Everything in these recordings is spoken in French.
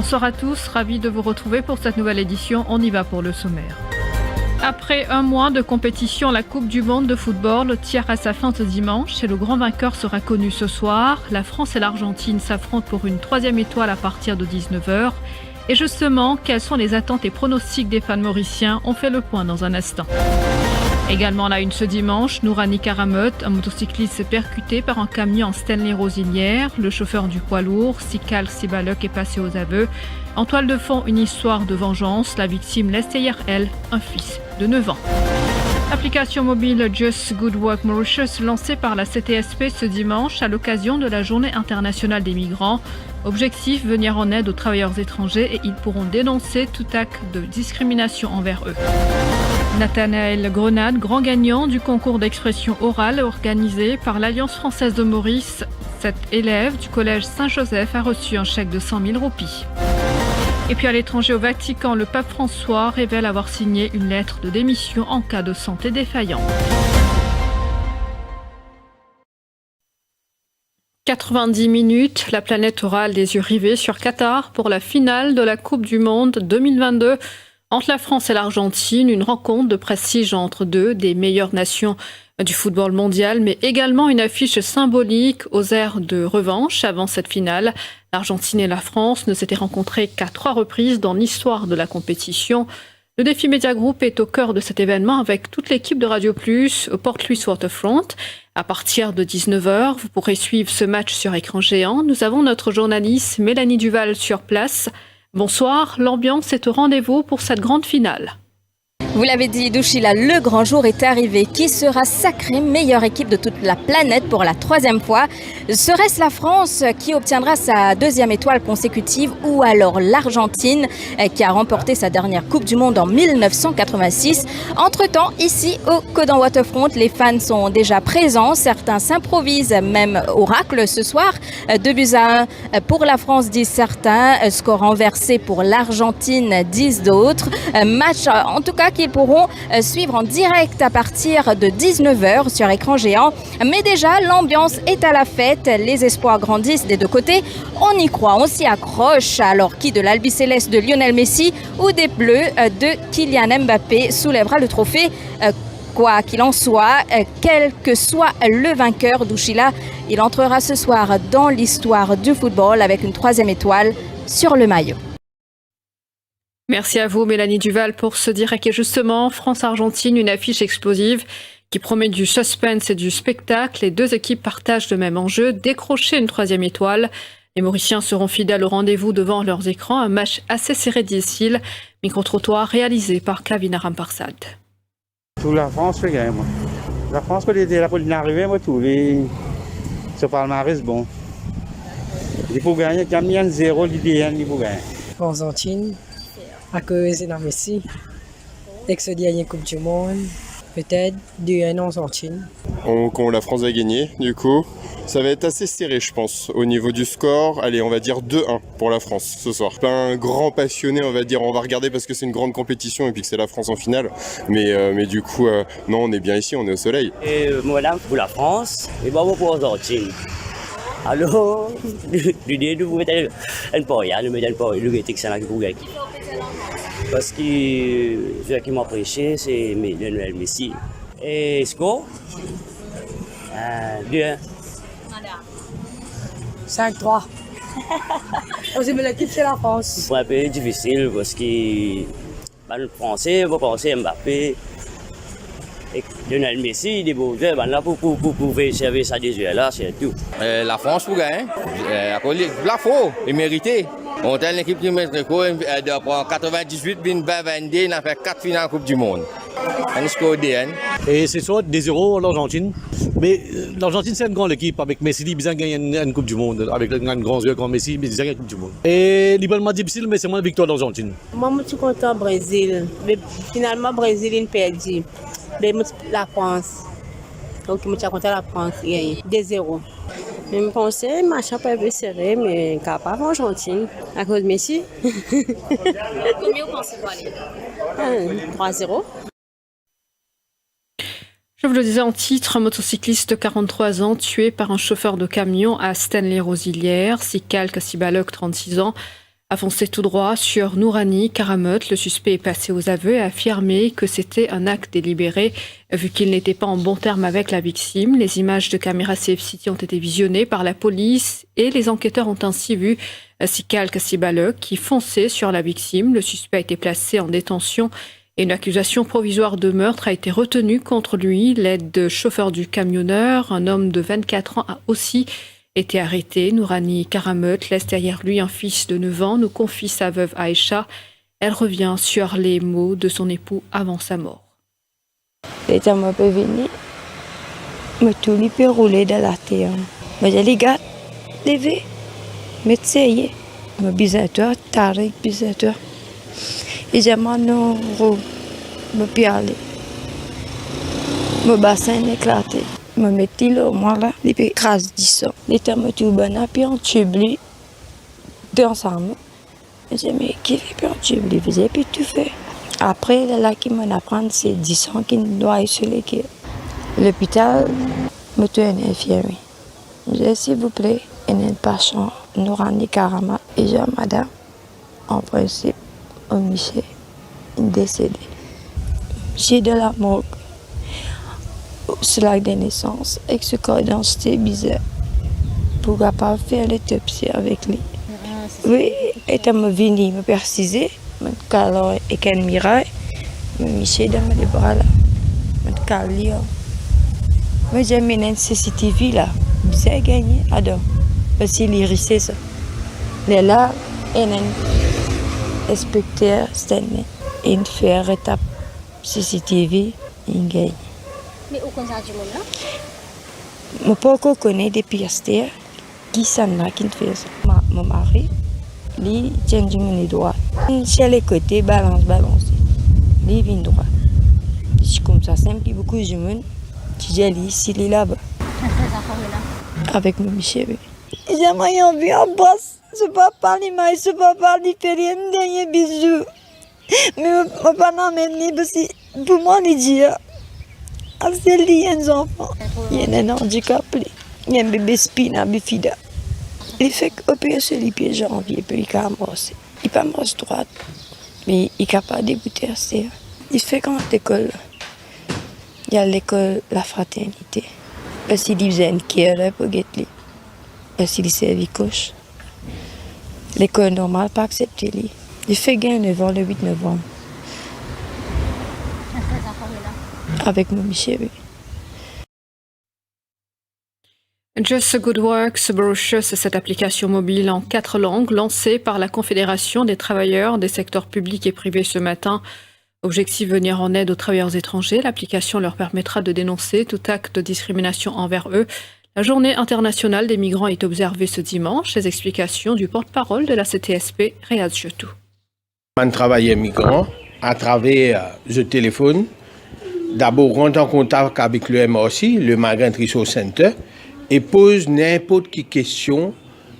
Bonsoir à tous, ravi de vous retrouver pour cette nouvelle édition. On y va pour le sommaire. Après un mois de compétition, la Coupe du Monde de football tire à sa fin ce dimanche et le grand vainqueur sera connu ce soir. La France et l'Argentine s'affrontent pour une troisième étoile à partir de 19h. Et justement, quelles sont les attentes et pronostics des fans mauriciens? On fait le point dans un instant. Également la une ce dimanche, Nourani Karameut, un motocycliste percuté par un camion en Stanley Rosilière. Le chauffeur du poids lourd, Sikal Sibalek, est passé aux aveux. En toile de fond, une histoire de vengeance. La victime laissait hier, elle, un fils de 9 ans. L'application mobile Just Good Work Mauritius lancée par la CTSP ce dimanche à l'occasion de la Journée internationale des migrants. Objectif, venir en aide aux travailleurs étrangers et ils pourront dénoncer tout acte de discrimination envers eux. Nathanaël Grenade, grand gagnant du concours d'expression orale organisé par l'Alliance française de Maurice. Cet élève du collège Saint-Joseph a reçu un chèque de 100 000 roupies. Et puis à l'étranger au Vatican, le pape François révèle avoir signé une lettre de démission en cas de santé défaillante. 90 minutes, la planète aura les yeux rivés sur Qatar pour la finale de la Coupe du Monde 2022. Entre la France et l'Argentine, une rencontre de prestige entre deux des meilleures nations du football mondial, mais également une affiche symbolique aux airs de revanche avant cette finale. L'Argentine et la France ne s'étaient rencontrées qu'à 3 reprises dans l'histoire de la compétition. Le Défi Media Group est au cœur de cet événement avec toute l'équipe de Radio Plus au Port Louis Waterfront. À partir de 19h, vous pourrez suivre ce match sur écran géant. Nous avons notre journaliste Mélanie Duval sur place. Bonsoir, l'ambiance est au rendez-vous pour cette grande finale. Vous l'avez dit, Douchila, le grand jour est arrivé. Qui sera sacrée meilleure équipe de toute la planète pour la 3e fois? Serait-ce la France qui obtiendra sa 2e étoile consécutive ou alors l'Argentine qui a remporté sa dernière Coupe du Monde en 1986? Entre-temps, ici au Codan Waterfront, les fans sont déjà présents. Certains s'improvisent même oracle ce soir. 2-1 pour la France, disent certains. Score renversé pour l'Argentine, disent d'autres. Match en tout cas qu'ils pourront suivre en direct à partir de 19h sur écran géant. Mais déjà, l'ambiance est à la fête. Les espoirs grandissent des deux côtés. On y croit, on s'y accroche. Alors qui de l'Albi-Céleste de Lionel Messi ou des Bleus de Kylian Mbappé soulèvera le trophée? Quoi qu'il en soit, quel que soit le vainqueur, Douchila, il entrera ce soir dans l'histoire du football avec une 3e étoile sur le maillot. Merci à vous Mélanie Duval pour ce direct. Et justement, France-Argentine, une affiche explosive qui promet du suspense et du spectacle. Les deux équipes partagent le même enjeu, décrocher une 3e étoile. Les Mauriciens seront fidèles au rendez-vous devant leurs écrans. Un match assez serré, dit-il. Micro-trottoir réalisé par Kavina Ramparsad. Pour la France, je gagne. La France, quand elle était là pour l'arrivée, moi, tout ce palmarès bon. Il faut gagner, quand il y a 0, l'idéal, il faut gagner. Argentine, à cause de Messi, ex-dernière Coupe du Monde, peut-être 2-1 en Argentine. Quand la France va gagner, du coup, ça va être assez serré, je pense, au niveau du score. Allez, on va dire 2-1 pour la France ce soir. Pas un grand passionné, on va dire, on va regarder parce que c'est une grande compétition et puis que c'est la France en finale. Mais du coup, non, on est bien ici, on est au soleil. Et voilà pour la France et bravo pour l'Argentine. Alors, l'idée de vous mettre un pari, de mettre un pari, le gâteau que c'est là pour gagner. Parce que ce qui m'a prêché, c'est Lionel Messi. Et score 2-1. 5-3. L'équipe, c'est la France. C'est un peu difficile parce que les Français vont penser Mbappé. Et Lionel Messi, il est beau joueur, là pour servir ça des yeux là, c'est tout. La France pour gagner. La faux, il mérité. On a une équipe qui met depuis 98, 22, on a fait 4 finales Coupe du Monde. Un score DN. Et c'est soit des 0 l'Argentine. Mais l'Argentine, c'est une grande équipe. Avec Messi, ils ont gagné une Coupe du Monde. Avec un grand joueur comme Messi, ils ont gagné une Coupe du Monde. Et c'est pas difficile, mais c'est moins victoire d'Argentine. Moi, je suis content du Brésil. Mais finalement, le Brésil a perdu. Mais la France. Donc, je suis content de la France. 2-0. Je pensais que le match peut être serré, mais capable Argentine. À cause de Messi. Combien vous pensez qu'on va aller? 3-0. Je vous le disais en titre, un motocycliste de 43 ans tué par un chauffeur de camion à Stanley Rosilière. Sikal Sibalek, 36 ans, a foncé tout droit sur Nourani Karameut. Le suspect est passé aux aveux et a affirmé que c'était un acte délibéré, vu qu'il n'était pas en bon terme avec la victime. Les images de caméras CFCity ont été visionnées par la police et les enquêteurs ont ainsi vu Sikal Kassibalek qui fonçait sur la victime. Le suspect a été placé en détention et une accusation provisoire de meurtre a été retenue contre lui. L'aide de chauffeur du camionneur, un homme de 24 ans, a aussi été arrêté. Nourani Karameut laisse derrière lui un fils de 9 ans, nous confie sa veuve Aïcha. Elle revient sur les mots de son époux avant sa mort. L'état m'a pas venu, mais tout lui peut rouler dans la terre. Mais j'ai les gars, levé, mais tu sais, mais bisateur, Tariq bisateur. Et j'ai mon roue, me piale, mon bassin éclaté. Me mettais là, moi là, les puis crasse du sang. Les termes tout bon, puis on tubli d'ensemble. J'ai dit, mais qui fait puis on tubli, faisait puis tout fait. Après, là qui m'en apprend, c'est 10 ans qui doit être sur l'équipe. L'hôpital me tue un infirmier. J'ai dit, s'il vous plaît, il y a une patient, Nourani Karameut. Et j'ai dit, madame, en principe, au Michel, il est décédé. J'ai de la morgue. Sur l'acte de naissance, avec ce corps d'identité bizarre, pour pas faire l'autopsie avec lui. Oui, et elle m'a venu me préciser, alors et qu'elle miraille, me micher dans mes bras là, me caler. Mais j'ai mis une CCTV là, bizarre gagné, alors, parce qu'il irisait ça. Mais là, il y a un inspecteur, il fait étape CCTV, il gagne. Mais au concert du monde là? Je ne peux pas connaître des pièces qui sont là, qui fait ça. Mon mari, lui, tient du monde droit. Sur les côtés, balance. Lui, vient droit. C'est comme ça, simple, il y a beaucoup de monde. Tu dis, lui, s'il est là-bas. Avec mon Michel. J'aimerais en vie en bosse. Je ne peux pas parler, mais je ne peux pas parler, faire un dernier bisou. Mais je ne peux pas l'emmener parce que pour moi, il dit. C'est lui, il y a un enfant. Il y a un handicap. Il y a un bébé spina bifida. Il fait qu'opérer les pieds janvier, puis il peut embrasser. Il peut embrasser droite, mais il est capable de débuter à terre. Il fait quand l'école. Il y a l'école La Fraternité. Parce qu'il faisait une kéré pour guetter. Parce qu'il servait couche. L'école normale pas accepté lui. Il fait gain 9 ans le 8 novembre. Avec mon Michel, oui. Just a Good Works brochure, c'est cette application mobile en 4 langues lancée par la Confédération des travailleurs des secteurs publics et privés ce matin. Objectif, venir en aide aux travailleurs étrangers. L'application leur permettra de dénoncer tout acte de discrimination envers eux. La journée internationale des migrants est observée ce dimanche. Les explications du porte-parole de la CTSP, Riyad Jetou. Un travailleur migrant, à travers le téléphone, d'abord rentre en contact avec le MRC, le Migrant Resource Center, et pose n'importe quelle question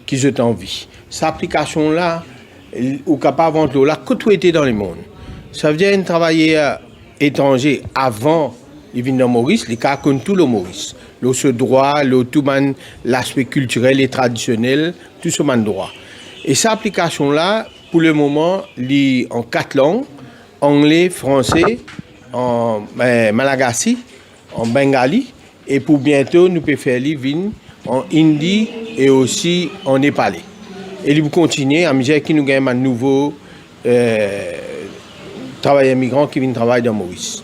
qu'ils ont envie. Cette application-là, ou capable de la côtoyer dans le monde. Ça veut dire un travailleur étranger avant il vient dans Maurice, les cas comme tout le Maurice. Le droit, l'aspect culturel et traditionnel, tout ce man droit. Et cette application-là, pour le moment, lit en 4 langues, anglais, français, en malagasy, en bengali, et pour bientôt, nous pouvons faire les vignes en hindi et aussi en népalais. Et nous continuer à mesure que nous gagnons un nouveau travailleur migrant qui vient travailler dans Maurice.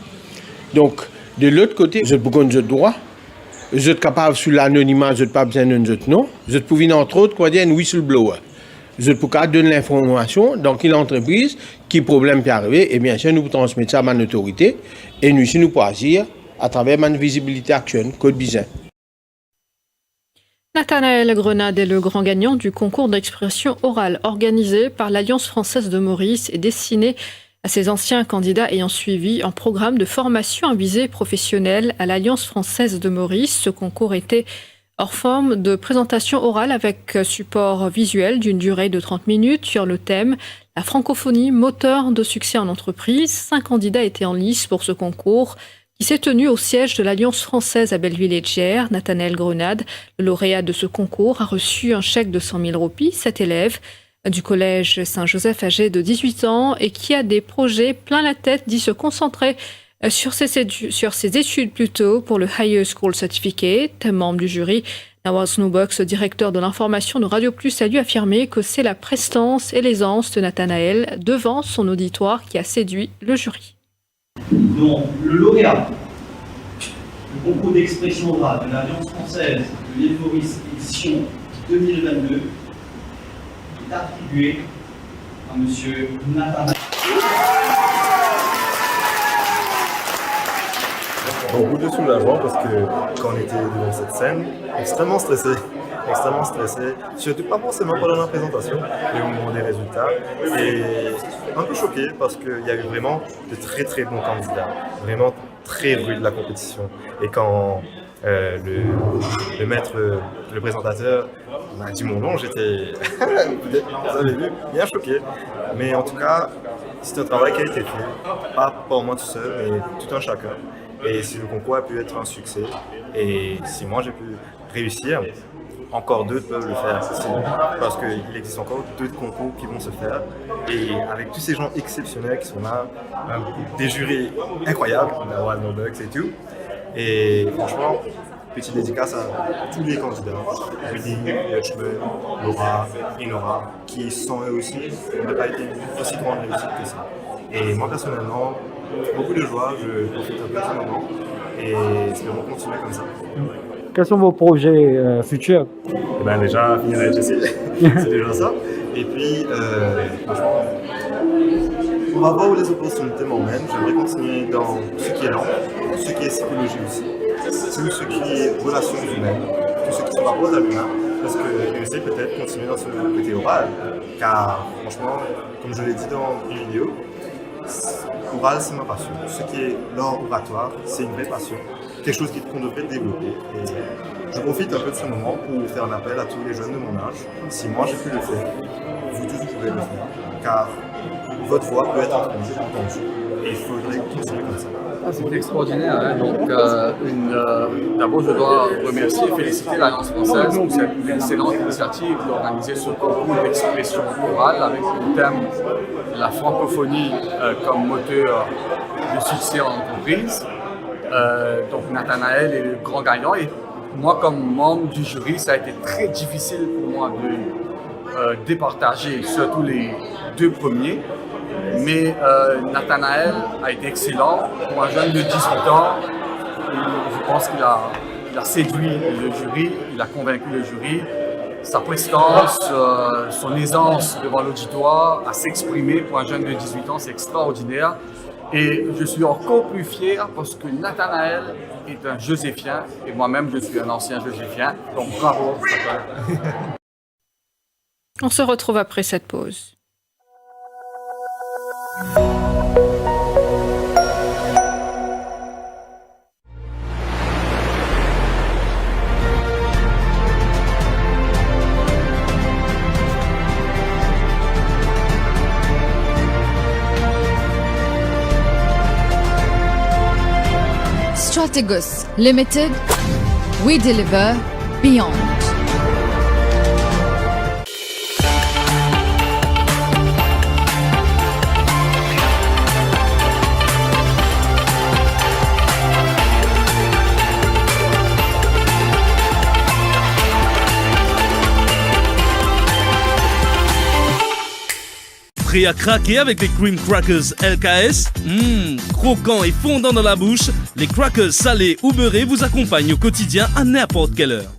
Donc, de l'autre côté, vous êtes beaucoup de droits, vous êtes capable sur l'anonymat, vous n'êtes pas besoin d'un autre nom, vous êtes pouvez entre autres quoi dire un whistleblower. Vous êtes pour donner l'information, donc une entreprise qui problème peut arriver, et bien sûr nous transmettons ça à ma autorité, et nous, si nous pouvons agir à travers ma visibilité actuelle, code bizarre. Nathanaël Grenade est le grand gagnant du concours d'expression orale organisé par l'Alliance française de Maurice et destiné à ces anciens candidats ayant suivi un programme de formation à visée professionnelle à l'Alliance française de Maurice. Ce concours était hors forme de présentation orale avec support visuel d'une durée de 30 minutes sur le thème « La francophonie, moteur de succès en entreprise ». 5 candidats étaient en lice pour ce concours qui s'est tenu au siège de l'Alliance française à Belleville-et-Thiers. Nathanaël Grenade, le lauréat de ce concours, a reçu un chèque de 100 000 roupies. Cet élève du collège Saint-Joseph âgé de 18 ans et qui a des projets plein la tête, dit se concentrer sur ses études plutôt pour le Higher School Certificate. Membre du jury, Nawaz Noubox, directeur de l'information de Radio Plus, a dû affirmer que c'est la prestance et l'aisance de Nathanaël devant son auditoire qui a séduit le jury. Donc, le lauréat, le concours d'expression orale de l'Alliance française de l'Euphoris édition 2022 est attribué à M. Nathanaël. Beaucoup de soulagement parce que quand on était devant cette scène, extrêmement stressé, surtout pas forcément pendant la présentation, mais au moment des résultats, et un peu choqué parce qu'il y a eu vraiment de très très bons candidats, vraiment très rude de la compétition. Et quand le maître, le présentateur m'a dit mon nom, j'étais, vous avez vu, bien choqué. Mais en tout cas, c'est un travail qui a été fait, pas pour moi tout seul, mais tout un chacun. Et si le concours a pu être un succès, et si moi j'ai pu réussir, encore d'autres peuvent le faire aussi, parce qu'il existe encore d'autres concours qui vont se faire. Et avec tous ces gens exceptionnels qui sont là, des jurys incroyables, Nawaz Noubox et tout. Et franchement, petite dédicace à tous les candidats, Rudy, Hutchman, Laura, Inora, qui sont eux aussi, n'ont pas été aussi grande réussite que ça. Et moi personnellement, beaucoup de joie, je profite un peu de ce moment et espérons continuer comme ça. Quels sont vos projets futurs? Eh ben déjà, finir la HSC, c'est déjà ça. Et puis, franchement, on va voir où les opportunités m'emmènent. J'aimerais continuer dans ce qui est langue, ce qui est psychologie aussi, tout ce qui est relations humaines, tout ce qui se rapporte à l'humain, parce que je sais peut-être continuer dans ce côté oral, car franchement, comme je l'ai dit dans une vidéo, l'oral c'est ma passion. Ce qui est l'art oratoire, c'est une vraie passion, quelque chose qu'on devrait développer. Et je profite un peu de ce moment pour faire un appel à tous les jeunes de mon âge. Si moi j'ai pu le faire, vous tous vous pouvez le faire, car votre voix peut être entendue et il faudrait continuer comme ça. C'est extraordinaire. Hein? Donc, d'abord, je dois remercier et féliciter l'Alliance française pour cette excellente initiative d'organiser ce concours d'expression orale avec le thème de la francophonie comme moteur de succès en entreprise. Donc, Nathanaël est le grand gagnant et moi, comme membre du jury, ça a été très difficile pour moi de départager surtout les deux premiers. Mais Nathanaël a été excellent. Pour un jeune de 18 ans, je pense qu'il a séduit le jury, il a convaincu le jury. Sa prestance, son aisance devant l'auditoire, à s'exprimer pour un jeune de 18 ans, c'est extraordinaire. Et je suis encore plus fier parce que Nathanaël est un Joséphien et moi-même je suis un ancien Joséphien. Donc bravo. On se retrouve après cette pause. Strategos Limited, we deliver beyond. Prêt à craquer avec les Cream Crackers LKS? Croquants et fondants dans la bouche, les crackers salés ou beurrés vous accompagnent au quotidien à n'importe quelle heure.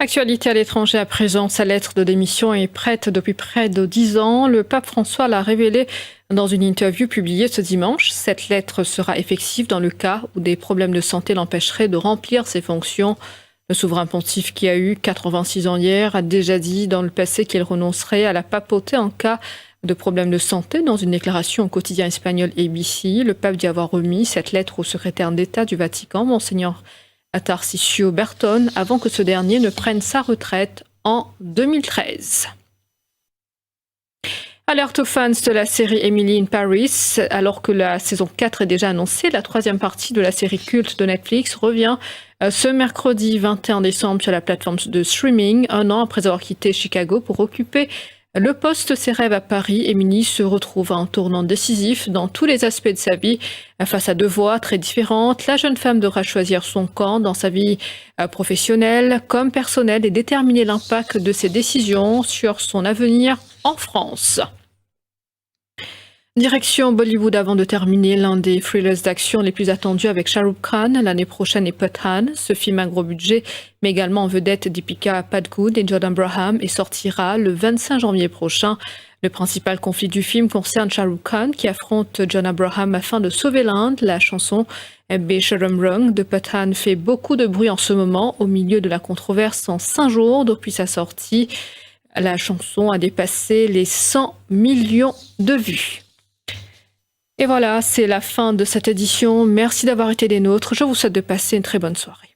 Actualité à l'étranger à présent, sa lettre de démission est prête depuis près de 10 ans. Le pape François l'a révélé dans une interview publiée ce dimanche. Cette lettre sera effective dans le cas où des problèmes de santé l'empêcheraient de remplir ses fonctions. Le souverain pontife, qui a eu 86 ans hier, a déjà dit dans le passé qu'il renoncerait à la papauté en cas de problèmes de santé. Dans une déclaration au quotidien espagnol ABC, le pape dit avoir remis cette lettre au secrétaire d'État du Vatican, Monseigneur à Tarcisio Bertone avant que ce dernier ne prenne sa retraite en 2013. Alerte aux fans de la série Emily in Paris. Alors que la saison 4 est déjà annoncée, la troisième partie de la série culte de Netflix revient ce mercredi 21 décembre sur la plateforme de streaming, un an après avoir quitté Chicago pour occuper le poste de ses rêves à Paris. Emily se retrouve à un tournant décisif dans tous les aspects de sa vie. Face à deux voies très différentes, la jeune femme devra choisir son camp dans sa vie professionnelle comme personnelle et déterminer l'impact de ses décisions sur son avenir en France. Direction Bollywood avant de terminer, l'un des thrillers d'action les plus attendus avec Shah Rukh Khan l'année prochaine est Pathaan. Ce film à gros budget, mais également en vedette Deepika Padukone et Jordan Abraham, et sortira le 25 janvier prochain. Le principal conflit du film concerne Shah Rukh Khan qui affronte John Abraham afin de sauver l'Inde. La chanson Besharam Rung de Pathaan fait beaucoup de bruit en ce moment au milieu de la controverse en 5 jours depuis sa sortie. La chanson a dépassé les 100 millions de vues. Et voilà, c'est la fin de cette édition. Merci d'avoir été des nôtres. Je vous souhaite de passer une très bonne soirée.